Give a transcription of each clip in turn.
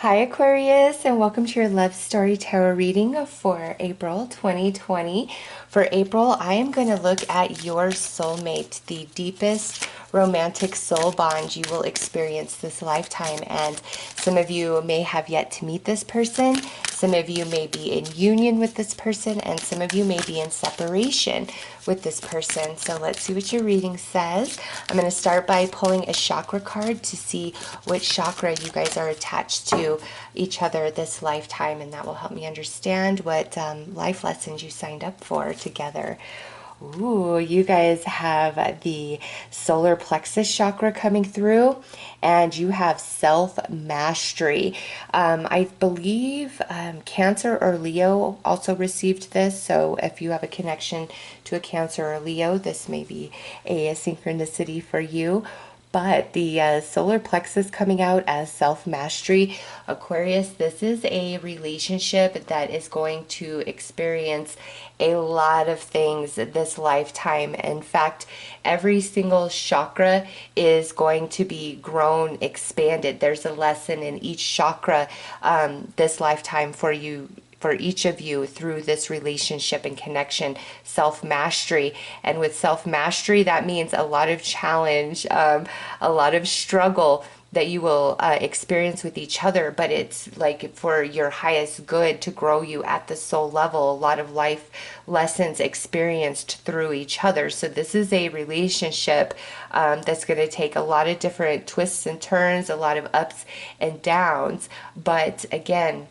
Hi Aquarius, and welcome to your Love Story Tarot reading for April 2020. For April, I am going to look at your soulmate, the deepest romantic soul bond you will experience this lifetime. And some of you may have yet to meet this person, some of you may be in union with this person, and some of you may be in separation with this person. So let's see what your reading says. I'm going to start by pulling a chakra card to see which chakra you guys are attached to each other this lifetime, and that will help me understand what life lessons you signed up for together. Ooh, you guys have the solar plexus chakra coming through, and you have self-mastery. I believe Cancer or Leo also received this, so if you have a connection to a Cancer or Leo, this may be a synchronicity for you. But the solar plexus coming out as self-mastery, Aquarius, this is a relationship that is going to experience a lot of things this lifetime. In fact, every single chakra is going to be grown, expanded. There's a lesson in each chakra this lifetime for you, for each of you, through this relationship and connection, self-mastery. And with self-mastery, that means a lot of challenge, a lot of struggle that you will experience with each other, but it's like for your highest good, to grow you at the soul level. A lot of life lessons experienced through each other. So this is a relationship that's going to take a lot of different twists and turns, a lot of ups and downs. But again,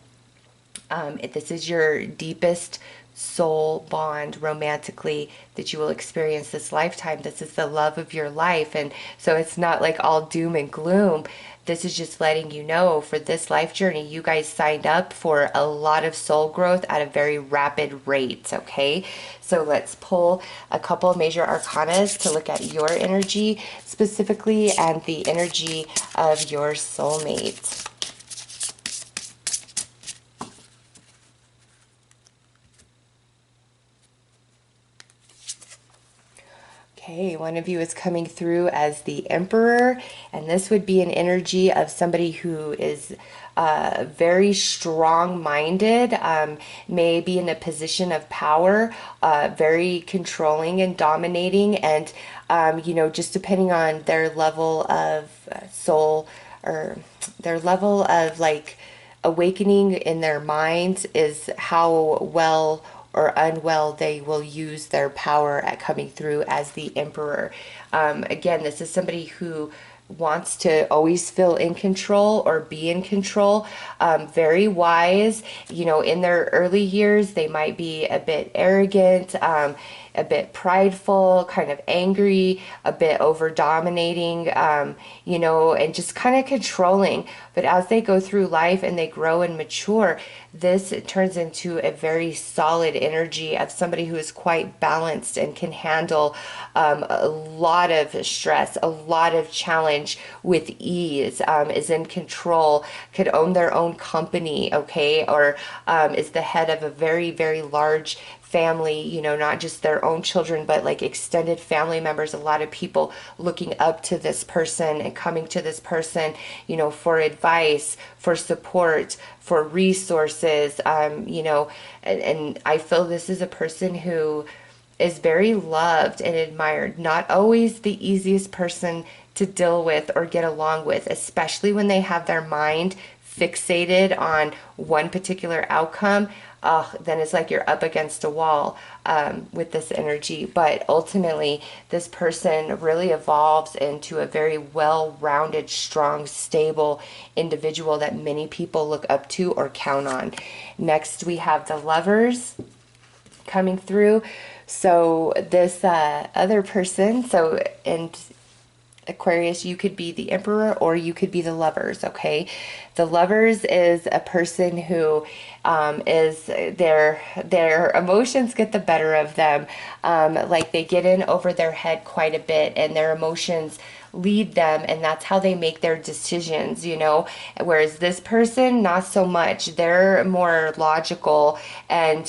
this is your deepest soul bond romantically that you will experience this lifetime. This is the love of your life. And so it's not like all doom and gloom. This is just letting you know, for this life journey, you guys signed up for a lot of soul growth at a very rapid rate, okay? So let's pull a couple of major arcanas to look at your energy specifically and the energy of your soulmate. Okay, one of you is coming through as the Emperor, and this would be an energy of somebody who is very strong-minded, may be in a position of power, very controlling and dominating, and just depending on their level of soul, or their level of like awakening in their minds, is how well or unwell they will use their power at coming through as the Emperor. Again, this is somebody who wants to always feel in control or be in control. Very wise. In their early years, they might be a bit arrogant, a bit prideful, kind of angry, a bit over dominating, and just kind of controlling. But as they go through life and they grow and mature, this turns into a very solid energy of somebody who is quite balanced and can handle a lot of stress, a lot of challenge with ease, is in control, could own their own company, okay, or is the head of a very, very large family, not just their own children, but like extended family members, a lot of people looking up to this person and coming to this person, for advice, for support, for resources, and I feel this is a person who is very loved and admired. Not always the easiest person to deal with or get along with, especially when they have their mind fixated on one particular outcome. Then it's like you're up against a wall with this energy. But ultimately, this person really evolves into a very well-rounded, strong, stable individual that many people look up to or count on. Next, we have the Lovers coming through. So this other person, and Aquarius, you could be the Emperor or you could be the Lovers, okay? The Lovers is a person who is their emotions get the better of them. Like they get in over their head quite a bit, and their emotions lead them, and that's how they make their decisions, you know. Whereas this person, not so much. They're more logical, and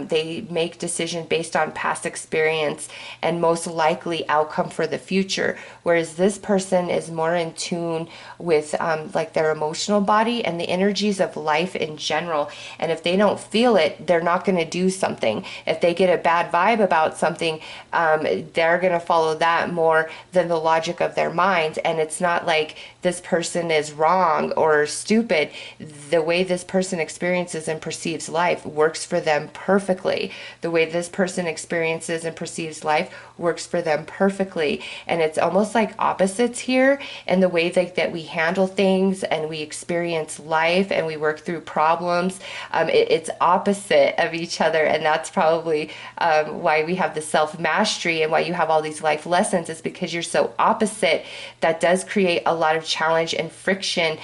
they make decisions based on past experience and most likely outcome for the future. Whereas this person is more in tune with like their emotional body and the energies of life in general. And if they don't feel it, they're not going to do something. If they get a bad vibe about something, they're going to follow that more than the logic of their mind. And it's not like this person is wrong or stupid. The way this person experiences and perceives life works for them perfectly. The way this person experiences and perceives life works for them perfectly. And it's almost like opposites here in the way that we handle things and we experience life and we work through problems. It's opposite of each other, and that's probably why we have the self-mastery and why you have all these life lessons, is because you're so opposite. That does create a lot of challenge and friction,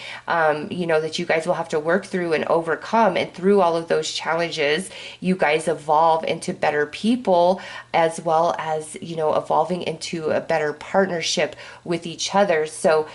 you know, that you guys will have to work through and overcome. And through all of those challenges, you guys evolve into better people, as well as, you know, evolving into a better partnership with each other. So,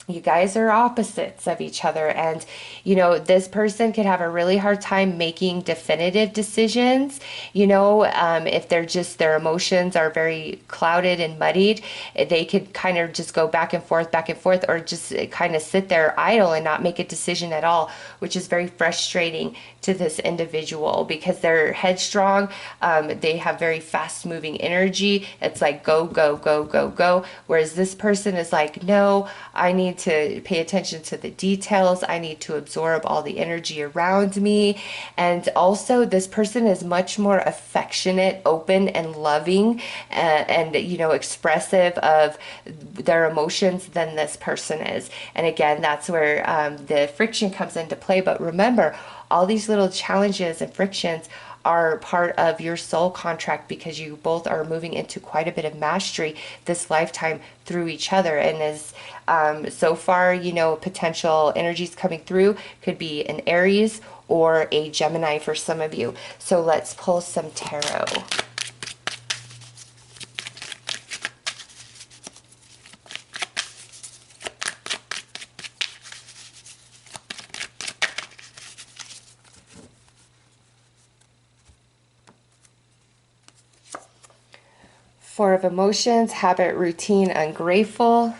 you guys are opposites of each other, and you know, this person could have a really hard time making definitive decisions, you know. If they're just, their emotions are very clouded and muddied, they could kind of just go back and forth, or just kind of sit there idle and not make a decision at all, which is very frustrating to this individual because they're headstrong. They have very fast moving energy. It's like go, go, go, go, go. Whereas this person is like, no, I need to pay attention to the details. I need to absorb all the energy around me. And also, this person is much more affectionate, open, and loving, and you know, expressive of their emotions than this person is. And again, that's where the friction comes into play. But remember, all these little challenges and frictions are part of your soul contract, because you both are moving into quite a bit of mastery this lifetime through each other. And as so far, you know, potential energies coming through could be an Aries or a Gemini for some of you. So let's pull some tarot. Four of Emotions, habit, routine, ungrateful.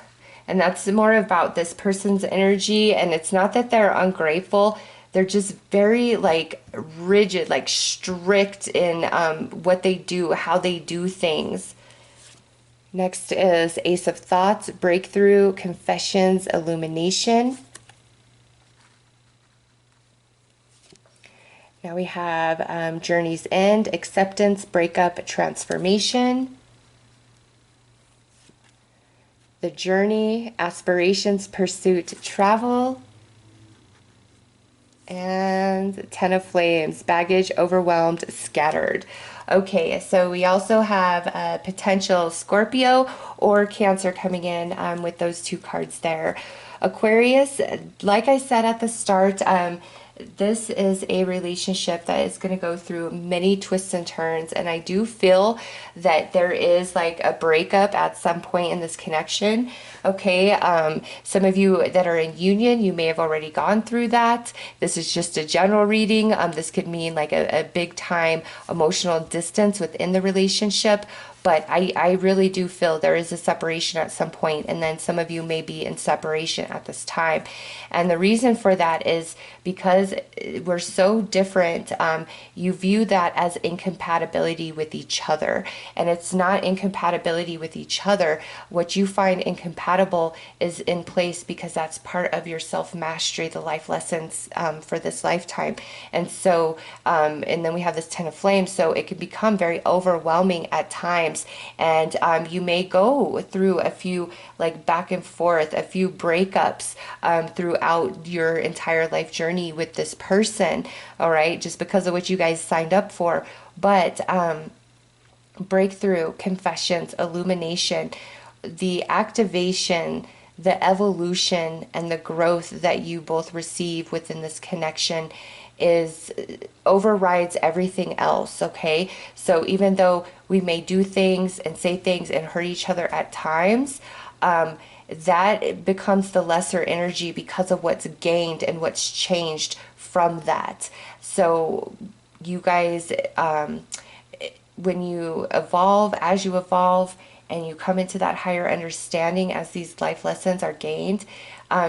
And that's more about this person's energy. And it's not that they're ungrateful. They're just very like rigid, like strict in what they do, how they do things. Next is Ace of Thoughts, breakthrough, confessions, illumination. Now we have Journey's End, acceptance, breakup, transformation. The Journey, aspirations, pursuit, travel. And Ten of Flames, baggage, overwhelmed, scattered. Okay, so we also have a potential Scorpio or Cancer coming in with those two cards there. Aquarius, like I said at the start, this is a relationship that is going to go through many twists and turns, and I do feel that there is like a breakup at some point in this connection. Okay, some of you that are in union, you may have already gone through that. This is just a general reading. This could mean like a big time emotional distance within the relationship. But I really do feel there is a separation at some point, and then some of you may be in separation at this time. And the reason for that is because we're so different. You view that as incompatibility with each other, and it's not incompatibility with each other. What you find incompatible is in place because that's part of your self-mastery, the life lessons for this lifetime. And so, and then we have this Ten of Flames, so it can become very overwhelming at times. And you may go through a few like back and forth, a few breakups throughout your entire life journey with this person, all right, just because of what you guys signed up for. But breakthrough, confessions, illumination, the activation, the evolution, and the growth that you both receive within this connection is overrides everything else, okay? So even though we may do things and say things and hurt each other at times, that becomes the lesser energy because of what's gained and what's changed from that. So you guys, when you evolve, as you evolve, and you come into that higher understanding as these life lessons are gained,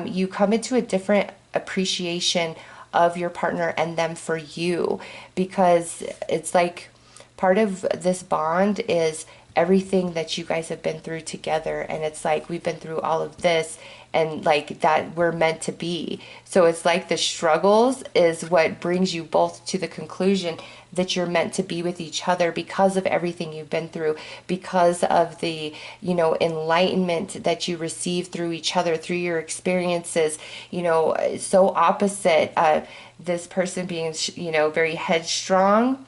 you come into a different appreciation of your partner and them for you, because it's like part of this bond is everything that you guys have been through together, and it's like we've been through all of this, and like that we're meant to be. So it's like the struggles is what brings you both to the conclusion that you're meant to be with each other because of everything you've been through, because of the, you know, enlightenment that you receive through each other, through your experiences, you know, so opposite. This person being, you know, very headstrong,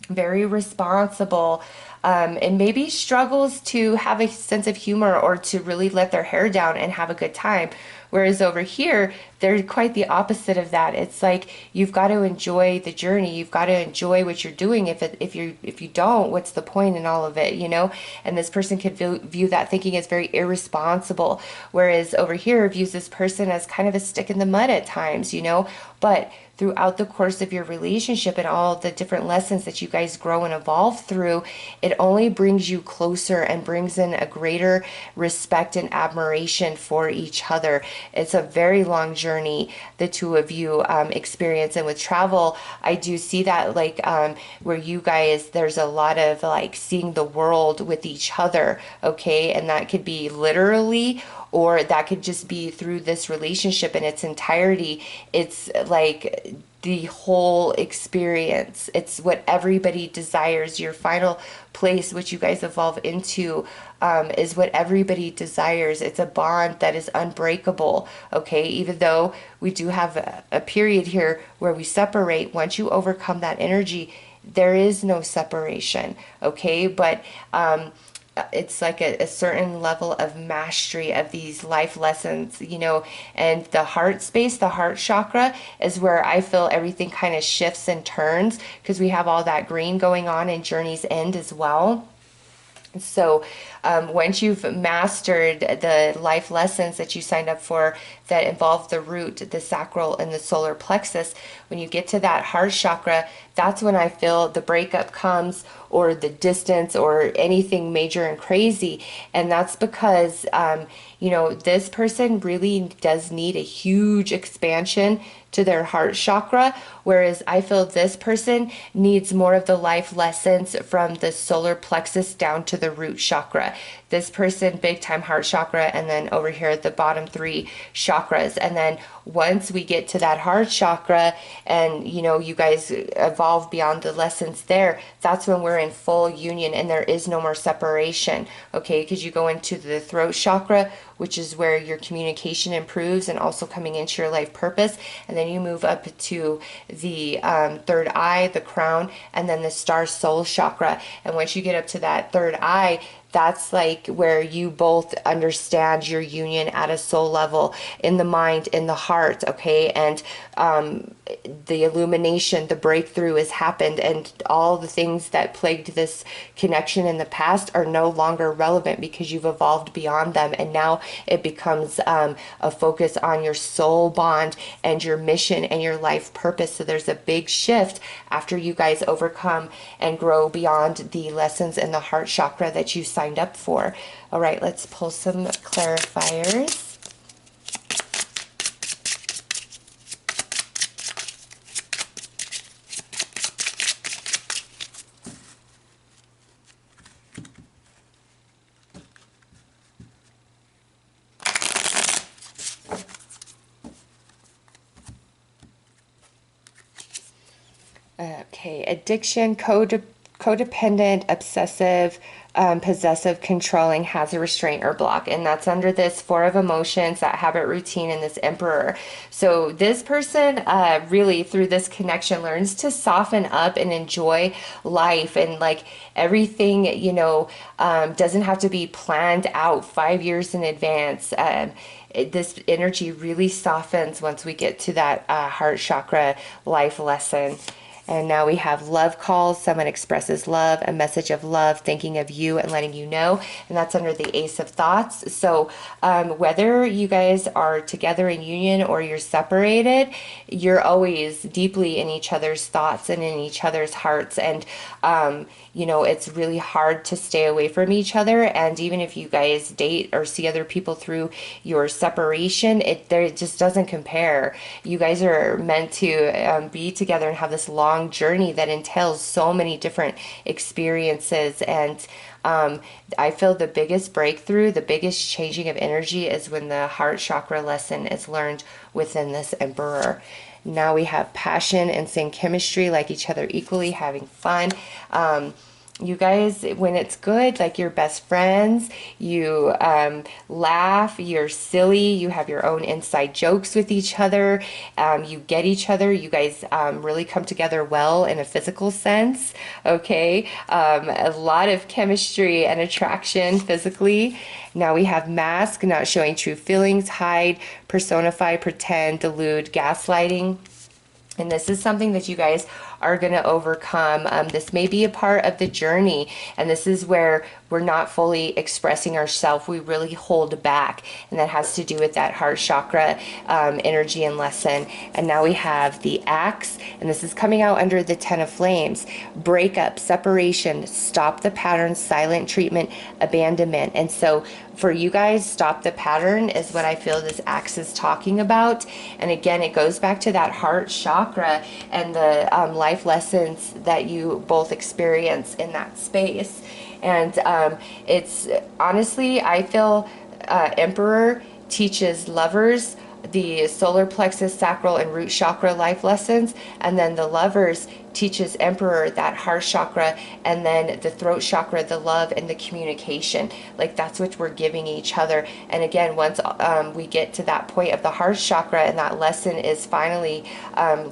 very responsible, and maybe struggles to have a sense of humor or to really let their hair down and have a good time. Whereas over here, they're quite the opposite of that. It's like you've got to enjoy the journey. You've got to enjoy what you're doing. If you don't, what's the point in all of it, you know? And this person could view that thinking as very irresponsible. Whereas over here, views this person as kind of a stick in the mud at times, you know? But throughout the course of your relationship and all the different lessons that you guys grow and evolve through, it only brings you closer and brings in a greater respect and admiration for each other. It's a very long journey the two of you experience. And with travel, I do see that like where you guys, there's a lot of like seeing the world with each other, okay? And that could be literally, or that could just be through this relationship in its entirety. It's like the whole experience. It's what everybody desires. Your final place, which you guys evolve into, is what everybody desires. It's a bond that is unbreakable, okay? Even though we do have a period here where we separate, once you overcome that energy, there is no separation, okay? But it's like a certain level of mastery of these life lessons, you know. And the heart space, the heart chakra, is where I feel everything kind of shifts and turns, because we have all that green going on in Journey's End as well. So once you've mastered the life lessons that you signed up for that involve the root, the sacral, and the solar plexus, when you get to that heart chakra, that's when I feel the breakup comes, or the distance, or anything major and crazy. And that's because, you know, this person really does need a huge expansion to their heart chakra, whereas I feel this person needs more of the life lessons from the solar plexus down to the root chakra. This person, big time heart chakra, and then over here the bottom three chakras. And then once we get to that heart chakra and, you know, you guys evolve beyond the lessons there, that's when we're in full union and there is no more separation, okay? Because you go into the throat chakra, which is where your communication improves and also coming into your life purpose. And then you move up to the third eye, the crown, and then the star soul chakra. And once you get up to that third eye, that's like where you both understand your union at a soul level, in the mind, in the heart, okay? And the illumination, the breakthrough has happened, and all the things that plagued this connection in the past are no longer relevant because you've evolved beyond them. And now it becomes a focus on your soul bond and your mission and your life purpose. So there's a big shift after you guys overcome and grow beyond the lessons in the heart chakra that you signed up for. All right, let's pull some clarifiers. Okay, addiction, codependent, obsessive, possessive, controlling, has a restraint or block. And that's under this four of emotions, that habit, routine, and this emperor. So this person really, through this connection, learns to soften up and enjoy life, and like everything, doesn't have to be planned out 5 years in advance. This energy really softens once we get to that heart chakra life lesson. And now we have love calls. Someone expresses love, a message of love, thinking of you and letting you know. And that's under the Ace of Thoughts. So whether you guys are together in union or you're separated, you're always deeply in each other's thoughts and in each other's hearts. And it's really hard to stay away from each other. And even if you guys date or see other people through your separation, it just doesn't compare. You guys are meant to be together and have this long journey that entails so many different experiences. And I feel the biggest breakthrough, the biggest changing of energy is when the heart chakra lesson is learned within this emperor. Now we have passion and same chemistry, like each other equally, having fun. You guys, when it's good, like you're best friends, you laugh, you're silly, you have your own inside jokes with each other, you get each other, you guys really come together well in a physical sense, okay? A lot of chemistry and attraction physically. Now we have mask, not showing true feelings, hide, personify, pretend, delude, gaslighting. And this is something that you guys are going to overcome. This may be a part of the journey, and this is where we're not fully expressing ourselves. We really hold back, and that has to do with that heart chakra energy and lesson. And now we have the axe, and this is coming out under the 10 of flames. Breakup, separation, stop the pattern, silent treatment, abandonment. And so for you guys, stop the pattern is what I feel this axe is talking about. And again, it goes back to that heart chakra and the life lessons that you both experience in that space. And it's honestly, I feel Emperor teaches lovers the solar plexus, sacral, and root chakra life lessons, and then the lovers teaches Emperor that heart chakra, and then the throat chakra, the love and the communication. Like that's what we're giving each other. And again, once we get to that point of the heart chakra and that lesson is finally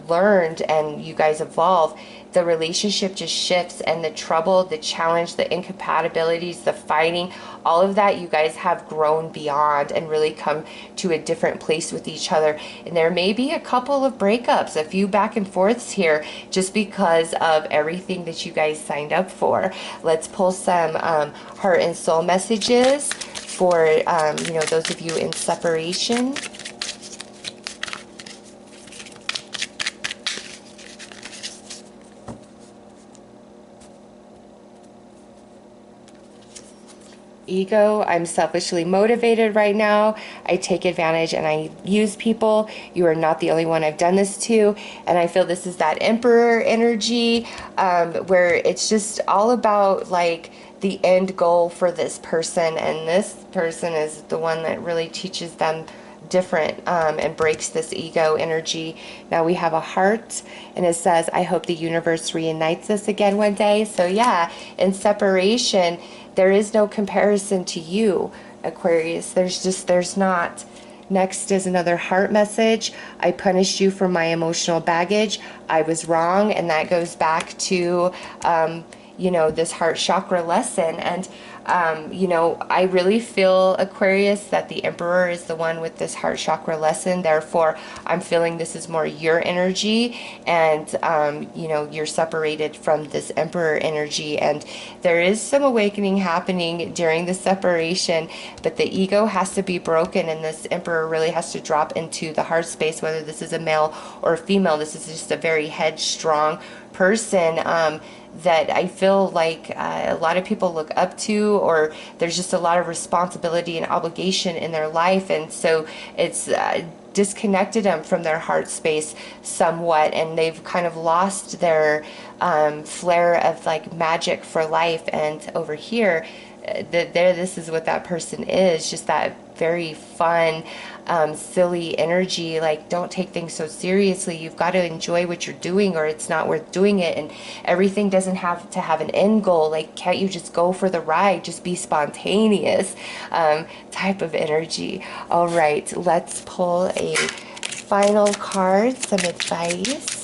learned and you guys evolve, the relationship just shifts, and the trouble, the challenge, the incompatibilities, the fighting, all of that you guys have grown beyond and really come to a different place with each other. And there may be a couple of breakups, a few back and forths here, just because of everything that you guys signed up for. Let's pull some heart and soul messages for those of you in separation. Ego, I'm selfishly motivated right now. I take advantage and I use people. You are not the only one I've done this to. And I feel this is that emperor energy where it's just all about like the end goal for this person. And this person is the one that really teaches them different and breaks this ego energy. Now we have a heart, and it says, I hope the universe reunites us again one day. So yeah, in separation, there is no comparison to you, Aquarius. There's not. Next is another heart message. I punished you for my emotional baggage. I was wrong. And that goes back to, this heart chakra lesson. And, I really feel, Aquarius, that the Emperor is the one with this heart chakra lesson. Therefore, I'm feeling this is more your energy, and, you're separated from this Emperor energy. And there is some awakening happening during the separation, but the ego has to be broken, and this Emperor really has to drop into the heart space, whether this is a male or a female. This is just a very headstrong person that I feel like a lot of people look up to, or there's just a lot of responsibility and obligation in their life, and so it's disconnected them from their heart space somewhat, and they've kind of lost their flair of like magic for life. And over here, this is what that person is, just that very fun, silly energy. Like, don't take things so seriously. You've got to enjoy what you're doing, or it's not worth doing it. And everything doesn't have to have an end goal. Like, can't you just go for the ride? Just be spontaneous, type of energy. All right, let's pull a final card, some advice.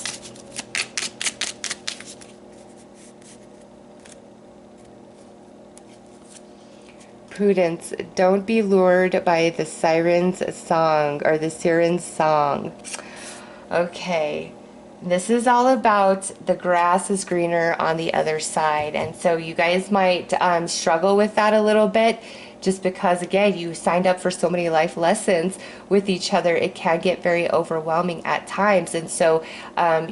Prudence, don't be lured by the siren's song, or the siren's song. Okay, this is all about the grass is greener on the other side. And so you guys might struggle with that a little bit, just because, again, you signed up for so many life lessons with each other. It can get very overwhelming at times. And so,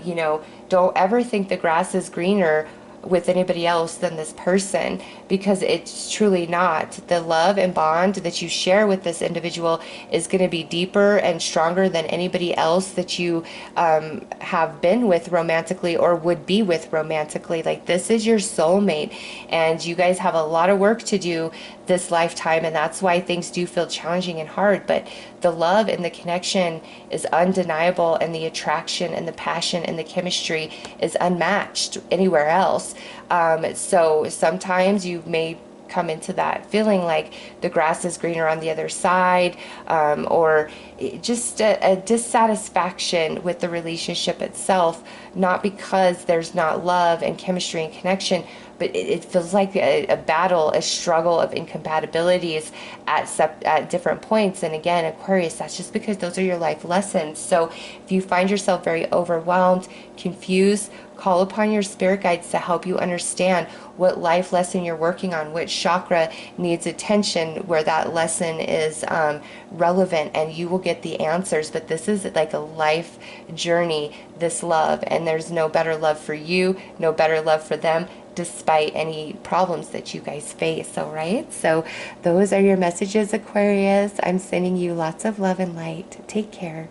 you know, don't ever think the grass is greener with anybody else than this person, because it's truly not. The love and bond that you share with this individual is going to be deeper and stronger than anybody else that you have been with romantically or would be with romantically. Like, this is your soulmate, and you guys have a lot of work to do this lifetime, and that's why things do feel challenging and hard. But the love and the connection is undeniable, and the attraction and the passion and the chemistry is unmatched anywhere else. So sometimes you may come into that feeling like the grass is greener on the other side, or just a dissatisfaction with the relationship itself, not because there's not love and chemistry and connection, but it feels like a battle, a struggle of incompatibilities at different points. And again, Aquarius, that's just because those are your life lessons. So if you find yourself very overwhelmed, confused, call upon your spirit guides to help you understand what life lesson you're working on, which chakra needs attention, where that lesson is relevant, and you will get the answers. But this is like a life journey, this love, and there's no better love for you, no better love for them, despite any problems that you guys face. All right, so those are your messages, Aquarius. I'm sending you lots of love and light. Take care.